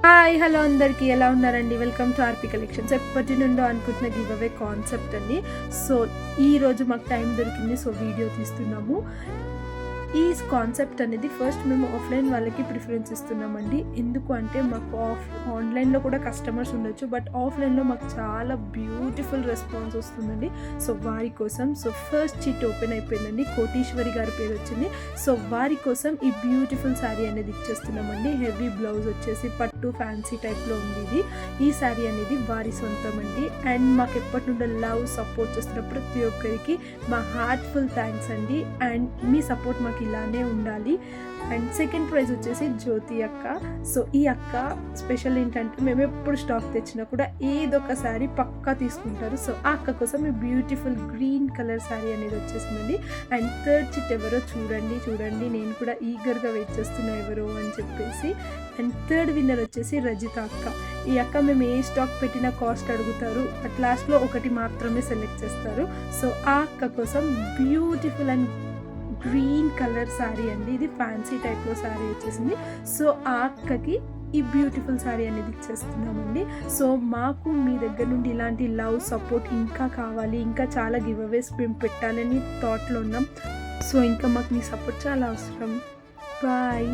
Hi hello అందరికీ ఎలా ఉన్నారండి? Welcome to RP collections. ఎప్పటి నుండో అనుకుంటున్న గివ్ అవే కాన్సెప్ట్ అండి. సో ఈరోజు మాకు టైం దొరికింది, సో వీడియో తీస్తున్నాము. ఈ కాన్సెప్ట్ అనేది ఫస్ట్ మేము ఆఫ్లైన్ వాళ్ళకి ప్రిఫరెన్స్ ఇస్తున్నామండి. ఎందుకు అంటే మాకు ఆన్లైన్లో కూడా కస్టమర్స్ ఉండొచ్చు, బట్ ఆఫ్లైన్లో మాకు చాలా బ్యూటిఫుల్ రెస్పాన్స్ వస్తుందండి. సో వారి కోసం ఫస్ట్ చిట్ ఓపెన్ అయిపోయిందండి. కోటీశ్వరి గారి పేరు వచ్చింది. సో వారి కోసం ఈ బ్యూటిఫుల్ శారీ అనేది ఇచ్చేస్తున్నామండి. హెవీ బ్లౌజ్ వచ్చేసి పట్టు ఫ్యాన్సీ టైప్లో ఉంది. ఈ శారీ అనేది వారి సొంతం అండి. అండ్ మాకు ఎప్పటి నుండో లవ్ సపోర్ట్ చేస్తున్న ప్రతి ఒక్కరికి మా హార్ట్ఫుల్ థ్యాంక్స్ అండి. అండ్ మీ సపోర్ట్ మాకు ఇలానే ఉండాలి. అండ్ సెకండ్ ప్రైజ్ వచ్చేసి జ్యోతి అక్క. సో ఈ అక్క స్పెషల్ ఏంటంటే మేము ఎప్పుడు స్టాక్ తెచ్చినా కూడా ఏదో ఒక శారీ పక్కా తీసుకుంటారు. సో ఆ అక్క కోసం ఈ బ్యూటిఫుల్ గ్రీన్ కలర్ శారీ అనేది వచ్చేసిందండి. అండ్ థర్డ్ చిట్ ఎవరో చూడండి నేను కూడా ఈగర్గా వెయిట్ చేస్తున్నా ఎవరో అని చెప్పేసి. అండ్ థర్డ్ విన్నర్ వచ్చేసి రజిత అక్క. ఈ అక్క మేము ఏ స్టాక్ పెట్టినా కాస్ట్ అడుగుతారు, బట్ లాస్ట్లో ఒకటి మాత్రమే సెలెక్ట్ చేస్తారు. సో ఆ అక్క కోసం beautiful and green colour sari అండి. ఇది ఫ్యాన్సీ టైప్లో శారీ వచ్చేసింది. సో ఆ అక్కకి ఈ బ్యూటిఫుల్ శారీ అనేది ఇచ్చేస్తున్నామండి. సో మాకు మీ దగ్గర నుండి ఇలాంటి లవ్ సపోర్ట్ ఇంకా కావాలి, ఇంకా చాలా గివ్ అవేస్ మేము పెట్టాలని థాట్లో ఉన్నాం. సో ఇంకా మాకు మీ సపోర్ట్ చాలా అవసరం. బాయ్.